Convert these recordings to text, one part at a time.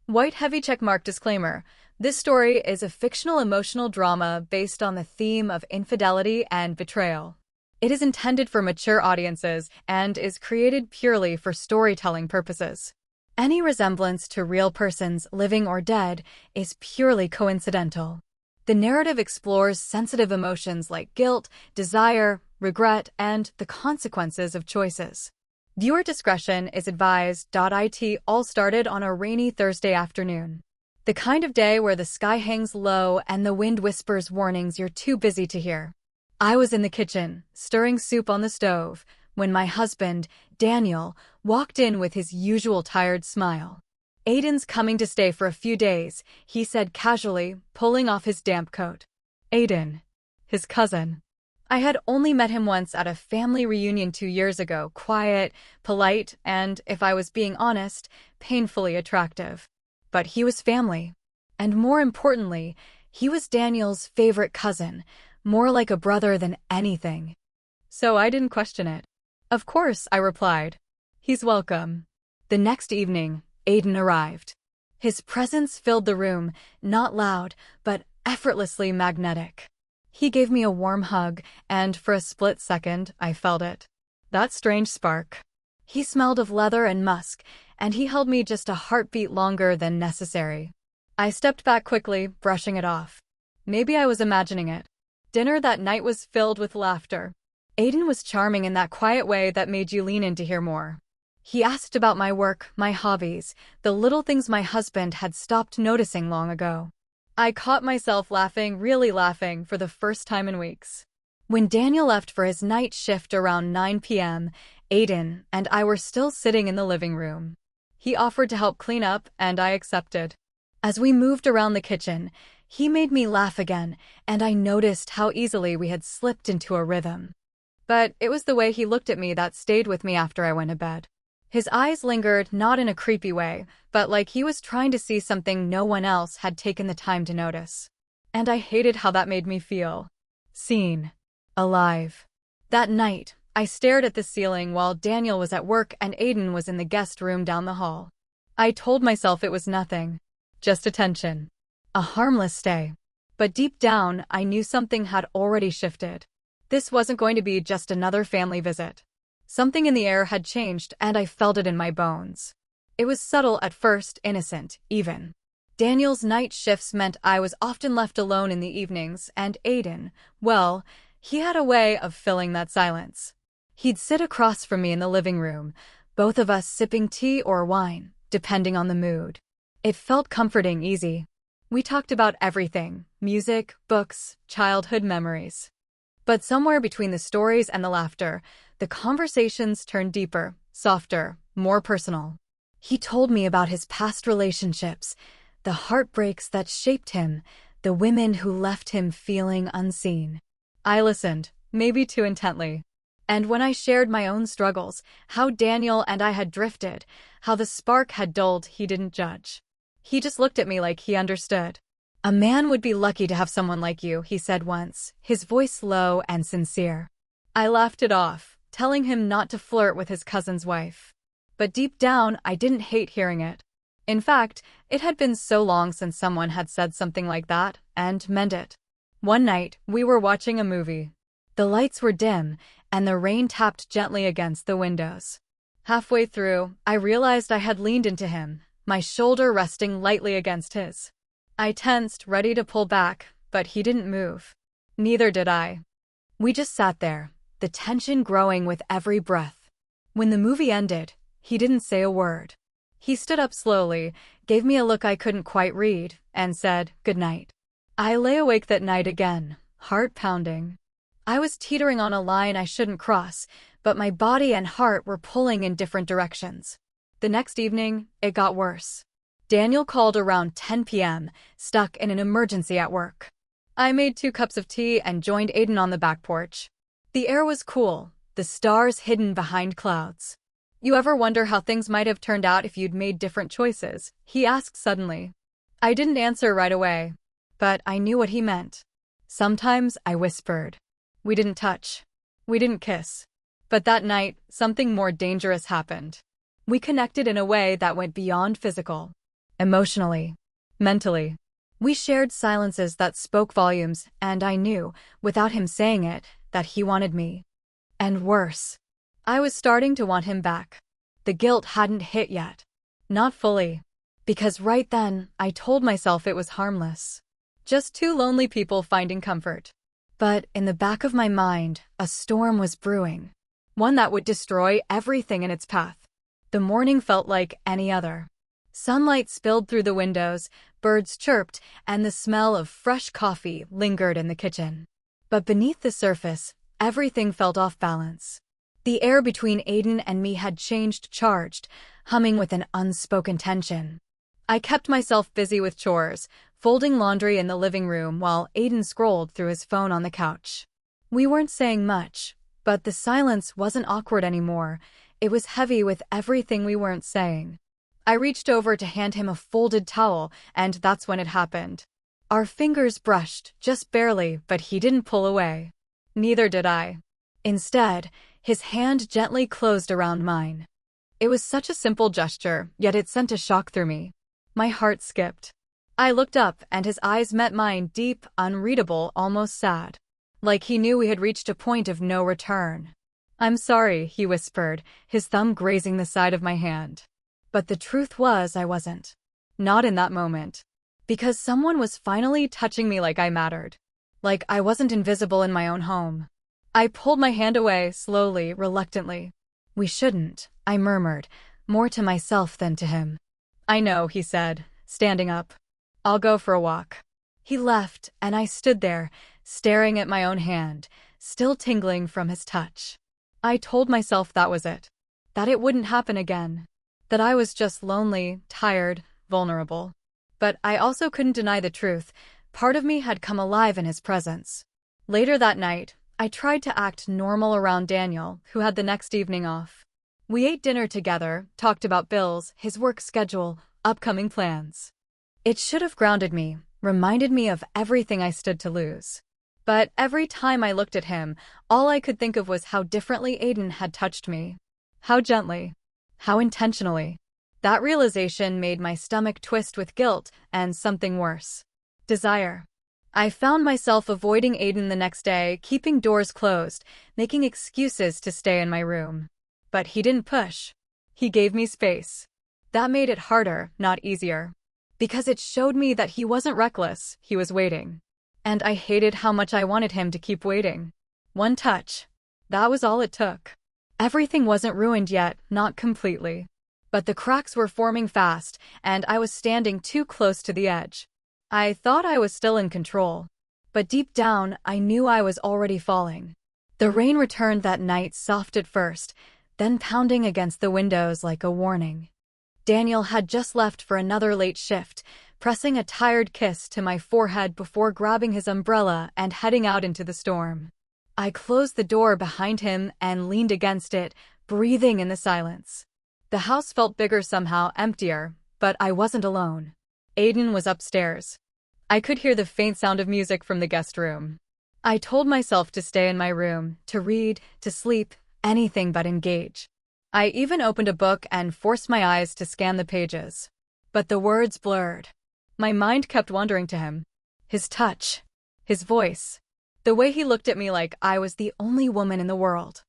White heavy checkmark disclaimer. This story is a fictional emotional drama based on the theme of infidelity and betrayal. It is intended for mature audiences and is created purely for storytelling purposes. Any resemblance to real persons, living or dead, is purely coincidental. The narrative explores sensitive emotions like guilt, desire, regret, and the consequences of choices. Viewer discretion is advised. It all started on a rainy Thursday afternoon. The kind of day where the sky hangs low and the wind whispers warnings you're too busy to hear. I was in the kitchen, stirring soup on the stove, when my husband, Daniel, walked in with his usual tired smile. "Aiden's coming to stay for a few days," he said casually, pulling off his damp coat. Aiden. His cousin. I had only met him once at a family reunion 2 years ago, quiet, polite, and, if I was being honest, painfully attractive. But he was family. And more importantly, he was Daniel's favorite cousin, more like a brother than anything. So I didn't question it. "Of course," I replied. "He's welcome." The next evening, Aiden arrived. His presence filled the room, not loud, but effortlessly magnetic. He gave me a warm hug, and for a split second, I felt it. That strange spark. He smelled of leather and musk, and he held me just a heartbeat longer than necessary. I stepped back quickly, brushing it off. Maybe I was imagining it. Dinner that night was filled with laughter. Aiden was charming in that quiet way that made you lean in to hear more. He asked about my work, my hobbies, the little things my husband had stopped noticing long ago. I caught myself laughing, really laughing, for the first time in weeks. When Daniel left for his night shift around 9 p.m., Aiden and I were still sitting in the living room. He offered to help clean up, and I accepted. As we moved around the kitchen, he made me laugh again, and I noticed how easily we had slipped into a rhythm. But it was the way he looked at me that stayed with me after I went to bed. His eyes lingered, not in a creepy way, but like he was trying to see something no one else had taken the time to notice. And I hated how that made me feel. Seen. Alive. That night, I stared at the ceiling while Daniel was at work and Aiden was in the guest room down the hall. I told myself it was nothing. Just attention. A harmless stay. But deep down, I knew something had already shifted. This wasn't going to be just another family visit. Something in the air had changed, and I felt it in my bones. It was subtle at first, innocent, even. Daniel's night shifts meant I was often left alone in the evenings, and Aiden, well, he had a way of filling that silence. He'd sit across from me in the living room, both of us sipping tea or wine, depending on the mood. It felt comforting, easy. We talked about everything: music, books, childhood memories. But somewhere between the stories and the laughter, the conversations turned deeper, softer, more personal. He told me about his past relationships, the heartbreaks that shaped him, the women who left him feeling unseen. I listened, maybe too intently. And when I shared my own struggles, how Daniel and I had drifted, how the spark had dulled, he didn't judge. He just looked at me like he understood. "A man would be lucky to have someone like you," he said once, his voice low and sincere. I laughed it off, telling him not to flirt with his cousin's wife. But deep down, I didn't hate hearing it. In fact, it had been so long since someone had said something like that, and meant it. One night, we were watching a movie. The lights were dim, and the rain tapped gently against the windows. Halfway through, I realized I had leaned into him, my shoulder resting lightly against his. I tensed, ready to pull back, but he didn't move. Neither did I. We just sat there, the tension growing with every breath. When the movie ended, he didn't say a word. He stood up slowly, gave me a look I couldn't quite read, and said, "Good night." I lay awake that night again, heart pounding. I was teetering on a line I shouldn't cross, but my body and heart were pulling in different directions. The next evening, it got worse. Daniel called around 10 p.m., stuck in an emergency at work. I made 2 cups of tea and joined Aiden on the back porch. The air was cool, the stars hidden behind clouds. "You ever wonder how things might have turned out if you'd made different choices?" he asked suddenly. I didn't answer right away, but I knew what he meant. Sometimes, I whispered. We didn't touch. We didn't kiss. But that night, something more dangerous happened. We connected in a way that went beyond physical. emotionally, mentally. We shared silences that spoke volumes, and I knew, without him saying it, that he wanted me. And worse, I was starting to want him back. The guilt hadn't hit yet. Not fully. Because right then, I told myself it was harmless. Just two lonely people finding comfort. But in the back of my mind, a storm was brewing. One that would destroy everything in its path. The morning felt like any other. Sunlight spilled through the windows, birds chirped, and the smell of fresh coffee lingered in the kitchen. But beneath the surface, everything felt off balance. The air between Aiden and me had changed, charged, humming with an unspoken tension. I kept myself busy with chores, folding laundry in the living room while Aiden scrolled through his phone on the couch. We weren't saying much, but the silence wasn't awkward anymore. It was heavy with everything we weren't saying. I reached over to hand him a folded towel, and that's when it happened. Our fingers brushed, just barely, but he didn't pull away. Neither did I. Instead, his hand gently closed around mine. It was such a simple gesture, yet it sent a shock through me. My heart skipped. I looked up, and his eyes met mine, deep, unreadable, almost sad. Like he knew we had reached a point of no return. "I'm sorry," he whispered, his thumb grazing the side of my hand. But the truth was I wasn't. Not in that moment. Because someone was finally touching me like I mattered. Like I wasn't invisible in my own home. I pulled my hand away, slowly, reluctantly. "We shouldn't," I murmured, more to myself than to him. "I know," he said, standing up. "I'll go for a walk." He left, and I stood there, staring at my own hand, still tingling from his touch. I told myself that was it. That it wouldn't happen again. That I was just lonely, tired, vulnerable. But I also couldn't deny the truth. Part of me had come alive in his presence. Later that night, I tried to act normal around Daniel, who had the next evening off. We ate dinner together, talked about bills, his work schedule, upcoming plans. It should have grounded me, reminded me of everything I stood to lose. But every time I looked at him, all I could think of was how differently Aiden had touched me. How gently. How intentionally. That realization made my stomach twist with guilt and something worse. Desire. I found myself avoiding Aiden the next day, keeping doors closed, making excuses to stay in my room. But he didn't push. He gave me space. That made it harder, not easier. Because it showed me that he wasn't reckless, he was waiting. And I hated how much I wanted him to keep waiting. One touch. That was all it took. Everything wasn't ruined yet, not completely. But the cracks were forming fast, and I was standing too close to the edge. I thought I was still in control. But deep down, I knew I was already falling. The rain returned that night, soft at first, then pounding against the windows like a warning. Daniel had just left for another late shift, pressing a tired kiss to my forehead before grabbing his umbrella and heading out into the storm. I closed the door behind him and leaned against it, breathing in the silence. The house felt bigger somehow, emptier, but I wasn't alone. Aiden was upstairs. I could hear the faint sound of music from the guest room. I told myself to stay in my room, to read, to sleep, anything but engage. I even opened a book and forced my eyes to scan the pages. But the words blurred. My mind kept wandering to him. His touch. His voice. The way he looked at me like I was the only woman in the world.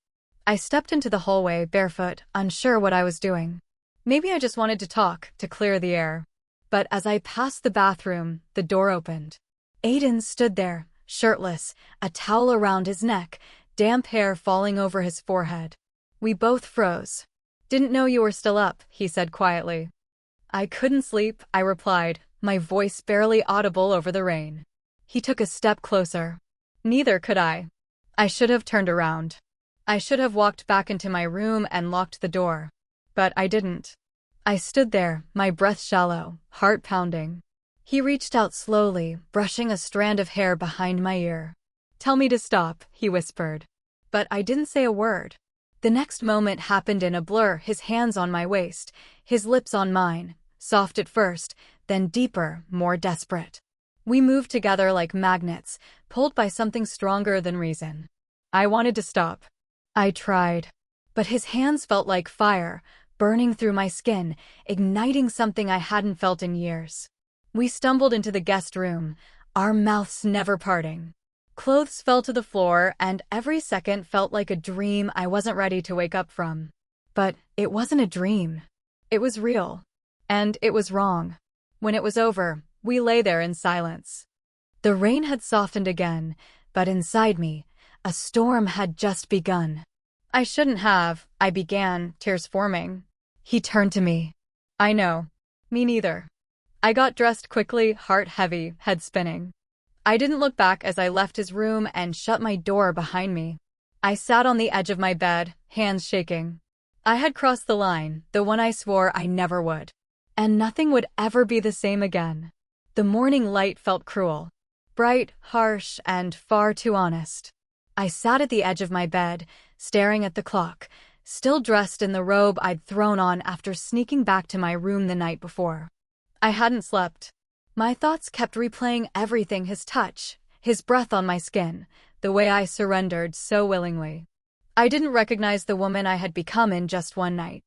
I stepped into the hallway, barefoot, unsure what I was doing. Maybe I just wanted to talk, to clear the air. But as I passed the bathroom, the door opened. Aiden stood there, shirtless, a towel around his neck, damp hair falling over his forehead. We both froze. "Didn't know you were still up," he said quietly. "I couldn't sleep," I replied, my voice barely audible over the rain. He took a step closer. Neither could I. I should have turned around. I should have walked back into my room and locked the door. But I didn't. I stood there, my breath shallow, heart pounding. He reached out slowly, brushing a strand of hair behind my ear. "Tell me to stop," he whispered. But I didn't say a word. The next moment happened in a blur, his hands on my waist, his lips on mine, soft at first, then deeper, more desperate. We moved together like magnets, pulled by something stronger than reason. I wanted to stop. I tried. But his hands felt like fire, burning through my skin, igniting something I hadn't felt in years. We stumbled into the guest room, our mouths never parting. Clothes fell to the floor, and every second felt like a dream I wasn't ready to wake up from. But it wasn't a dream. It was real. And it was wrong. When it was over, we lay there in silence. The rain had softened again, but inside me, a storm had just begun. I shouldn't have, I began, tears forming. He turned to me. I know. Me neither. I got dressed quickly, heart heavy, head spinning. I didn't look back as I left his room and shut my door behind me. I sat on the edge of my bed, hands shaking. I had crossed the line, the one I swore I never would. And nothing would ever be the same again. The morning light felt cruel. Bright, harsh, and far too honest. I sat at the edge of my bed, staring at the clock, still dressed in the robe I'd thrown on after sneaking back to my room the night before. I hadn't slept. My thoughts kept replaying everything: his touch, his breath on my skin, the way I surrendered so willingly. I didn't recognize the woman I had become in just one night.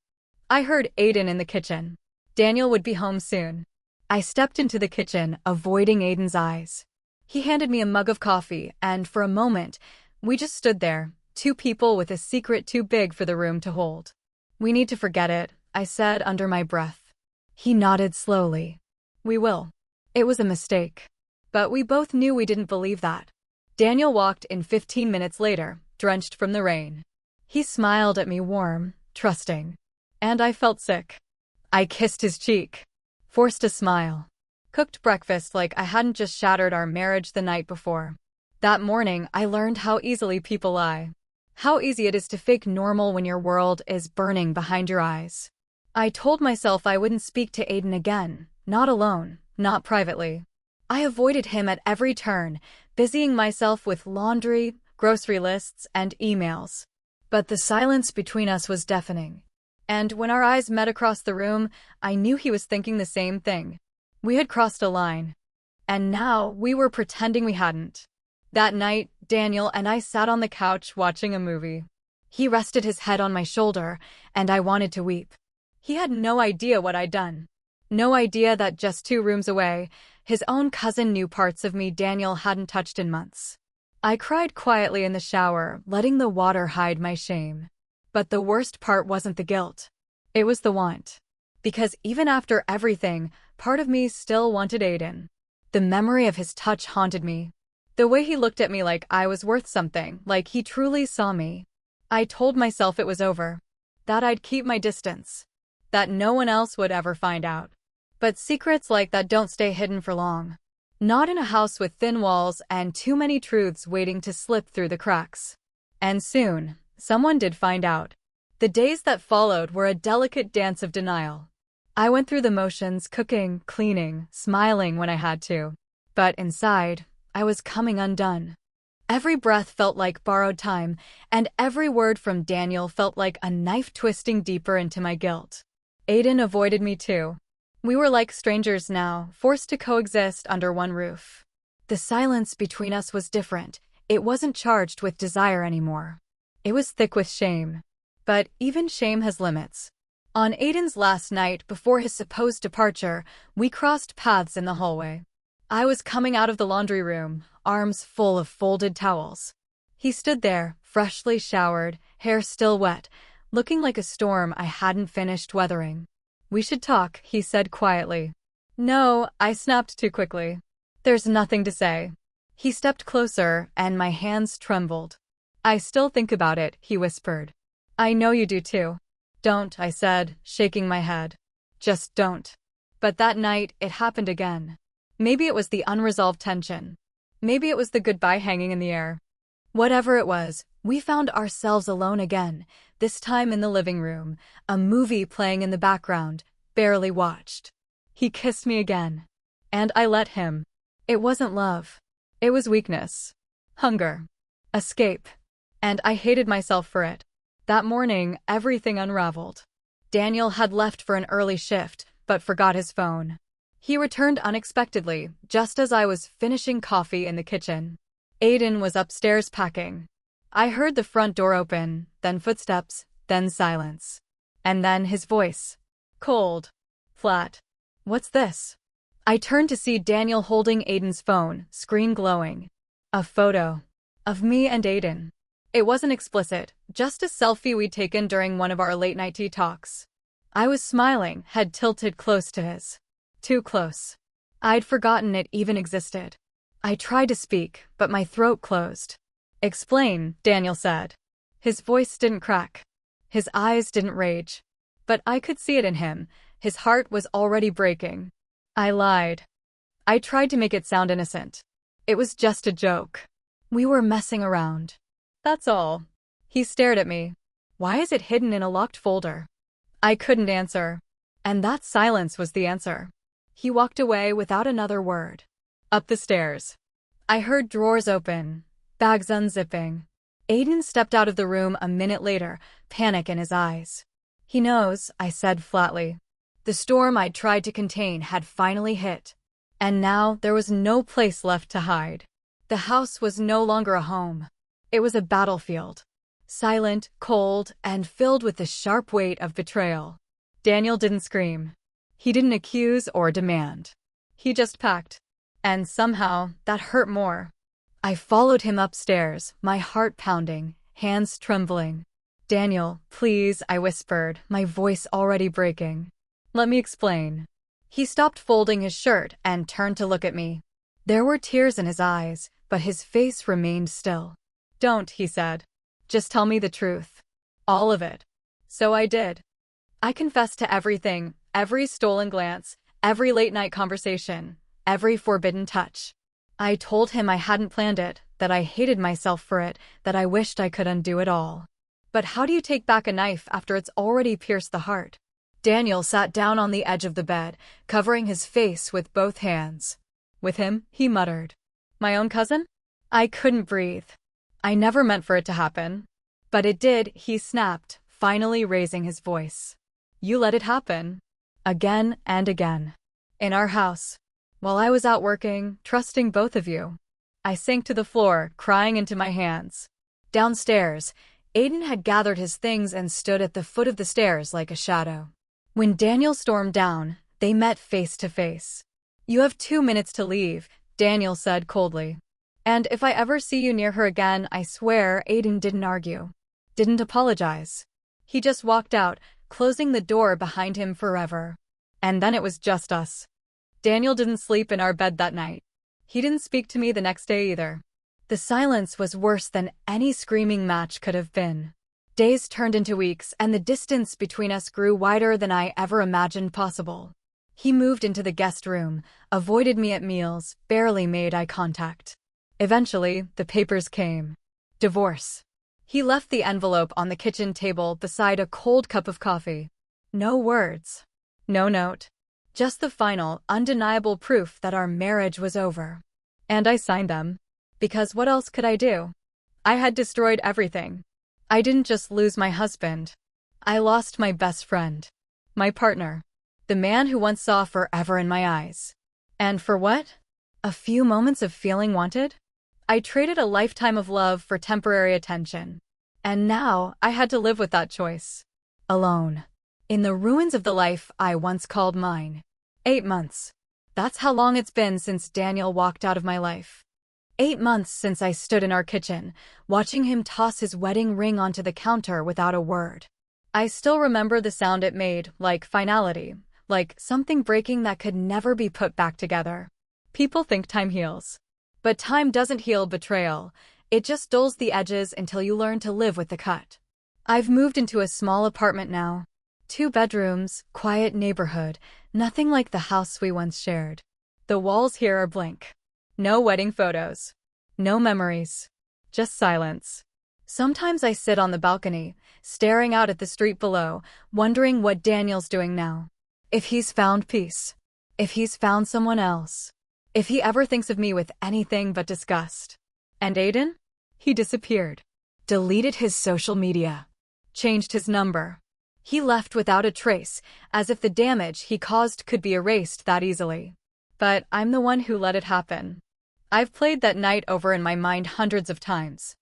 I heard Aiden in the kitchen. Daniel would be home soon. I stepped into the kitchen, avoiding Aiden's eyes. He handed me a mug of coffee, and for a moment, we just stood there, two people with a secret too big for the room to hold. We need to forget it, I said under my breath. He nodded slowly. We will. It was a mistake. But we both knew we didn't believe that. Daniel walked in 15 minutes later, drenched from the rain. He smiled at me, warm, trusting. And I felt sick. I kissed his cheek. Forced a smile. Cooked breakfast like I hadn't just shattered our marriage the night before. That morning, I learned how easily people lie. How easy it is to fake normal when your world is burning behind your eyes. I told myself I wouldn't speak to Aiden again, not alone, not privately. I avoided him at every turn, busying myself with laundry, grocery lists, and emails. But the silence between us was deafening. And when our eyes met across the room, I knew he was thinking the same thing. We had crossed a line. And now we were pretending we hadn't. That night, Daniel and I sat on the couch watching a movie. He rested his head on my shoulder, and I wanted to weep. He had no idea what I'd done. No idea that just 2 rooms away, his own cousin knew parts of me Daniel hadn't touched in months. I cried quietly in the shower, letting the water hide my shame. But the worst part wasn't the guilt. It was the want. Because even after everything, part of me still wanted Aiden. The memory of his touch haunted me. The way he looked at me like I was worth something, like he truly saw me. I told myself it was over. That I'd keep my distance. That no one else would ever find out. But secrets like that don't stay hidden for long. Not in a house with thin walls and too many truths waiting to slip through the cracks. And soon, someone did find out. The days that followed were a delicate dance of denial. I went through the motions, cooking, cleaning, smiling when I had to. But inside, I was coming undone. Every breath felt like borrowed time, and every word from Daniel felt like a knife twisting deeper into my guilt. Aiden avoided me too. We were like strangers now, forced to coexist under one roof. The silence between us was different. It wasn't charged with desire anymore. It was thick with shame. But even shame has limits. On Aiden's last night before his supposed departure, we crossed paths in the hallway. I was coming out of the laundry room, arms full of folded towels. He stood there, freshly showered, hair still wet, looking like a storm I hadn't finished weathering. We should talk, he said quietly. No, I snapped too quickly. There's nothing to say. He stepped closer, and my hands trembled. I still think about it, he whispered. I know you do too. Don't, I said, shaking my head. Just don't. But that night, it happened again. Maybe it was the unresolved tension. Maybe it was the goodbye hanging in the air. Whatever it was, we found ourselves alone again, this time in the living room, a movie playing in the background, barely watched. He kissed me again. And I let him. It wasn't love. It was weakness. Hunger. Escape. And I hated myself for it. That morning, everything unraveled. Daniel had left for an early shift, but forgot his phone. He returned unexpectedly, just as I was finishing coffee in the kitchen. Aiden was upstairs packing. I heard the front door open, then footsteps, then silence. And then his voice. Cold. Flat. What's this? I turned to see Daniel holding Aiden's phone, screen glowing. A photo. Of me and Aiden. It wasn't explicit, just a selfie we'd taken during one of our late-night tea talks. I was smiling, head tilted close to his. Too close. I'd forgotten it even existed. I tried to speak, but my throat closed. Explain, Daniel said. His voice didn't crack. His eyes didn't rage. But I could see it in him. His heart was already breaking. I lied. I tried to make it sound innocent. It was just a joke. We were messing around. That's all. He stared at me. Why is it hidden in a locked folder? I couldn't answer. And that silence was the answer. He walked away without another word. Up the stairs. I heard drawers open, bags unzipping. Aiden stepped out of the room a minute later, panic in his eyes. He knows, I said flatly. The storm I'd tried to contain had finally hit. And now there was no place left to hide. The house was no longer a home. It was a battlefield. Silent, cold, and filled with the sharp weight of betrayal. Daniel didn't scream. He didn't accuse or demand. He just packed. And somehow, that hurt more. I followed him upstairs, my heart pounding, hands trembling. Daniel, please, I whispered, my voice already breaking. Let me explain. He stopped folding his shirt and turned to look at me. There were tears in his eyes, but his face remained still. Don't, he said. Just tell me the truth. All of it. So I did. I confessed to everything, every stolen glance, every late-night conversation, every forbidden touch. I told him I hadn't planned it, that I hated myself for it, that I wished I could undo it all. But how do you take back a knife after it's already pierced the heart? Daniel sat down on the edge of the bed, covering his face with both hands. With him, he muttered. My own cousin? I couldn't breathe. I never meant for it to happen. But it did, he snapped, finally raising his voice. You let it happen. Again and again. In our house. While I was out working, trusting both of you. I sank to the floor, crying into my hands. Downstairs, Aiden had gathered his things and stood at the foot of the stairs like a shadow. When Daniel stormed down, they met face to face. You have 2 minutes to leave, Daniel said coldly. And if I ever see you near her again, I swear, Aiden didn't argue. Didn't apologize. He just walked out, closing the door behind him forever. And then it was just us. Daniel didn't sleep in our bed that night. He didn't speak to me the next day either. The silence was worse than any screaming match could have been. Days turned into weeks, and the distance between us grew wider than I ever imagined possible. He moved into the guest room, avoided me at meals, barely made eye contact. Eventually, the papers came. Divorce. He left the envelope on the kitchen table beside a cold cup of coffee. No words. No note. Just the final, undeniable proof that our marriage was over. And I signed them. Because what else could I do? I had destroyed everything. I didn't just lose my husband. I lost my best friend. My partner. The man who once saw forever in my eyes. And for what? A few moments of feeling wanted? I traded a lifetime of love for temporary attention. And now, I had to live with that choice. Alone. In the ruins of the life I once called mine. 8 months. That's how long it's been since Daniel walked out of my life. 8 months since I stood in our kitchen, watching him toss his wedding ring onto the counter without a word. I still remember the sound it made, like finality, like something breaking that could never be put back together. People think time heals. But time doesn't heal betrayal. It just dulls the edges until you learn to live with the cut. I've moved into a small apartment now. 2 bedrooms, quiet neighborhood, nothing like the house we once shared. The walls here are blank. No wedding photos. No memories. Just silence. Sometimes I sit on the balcony, staring out at the street below, wondering what Daniel's doing now. If he's found peace. If he's found someone else. If he ever thinks of me with anything but disgust. And Aiden? He disappeared. Deleted his social media. Changed his number. He left without a trace, as if the damage he caused could be erased that easily. But I'm the one who let it happen. I've played that night over in my mind hundreds of times.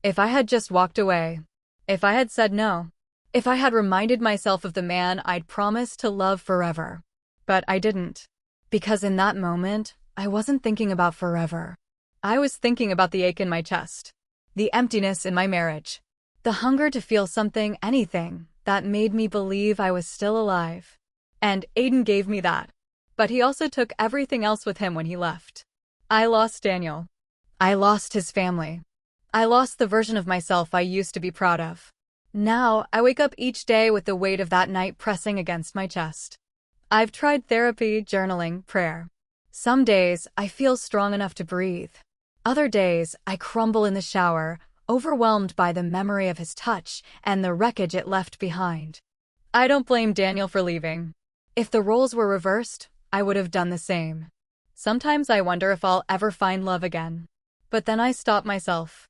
If I had just walked away. If I had said no. If I had reminded myself of the man I'd promised to love forever. But I didn't. Because in that moment, I wasn't thinking about forever. I was thinking about the ache in my chest, the emptiness in my marriage, the hunger to feel something, anything, that made me believe I was still alive. And Aiden gave me that. But he also took everything else with him when he left. I lost Daniel. I lost his family. I lost the version of myself I used to be proud of. Now, I wake up each day with the weight of that night pressing against my chest. I've tried therapy, journaling, prayer. Some days, I feel strong enough to breathe. Other days, I crumble in the shower, overwhelmed by the memory of his touch and the wreckage it left behind. I don't blame Daniel for leaving. If the roles were reversed, I would have done the same. Sometimes I wonder if I'll ever find love again. But then I stop myself.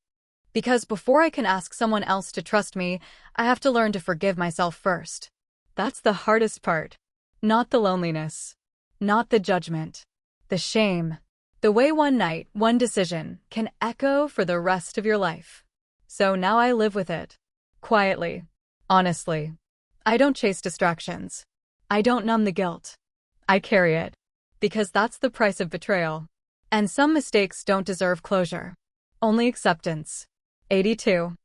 Because before I can ask someone else to trust me, I have to learn to forgive myself first. That's the hardest part. Not the loneliness. Not the judgment. The shame. The way one night, one decision, can echo for the rest of your life. So now I live with it. Quietly. Honestly. I don't chase distractions. I don't numb the guilt. I carry it. Because that's the price of betrayal. And some mistakes don't deserve closure. Only acceptance. 82.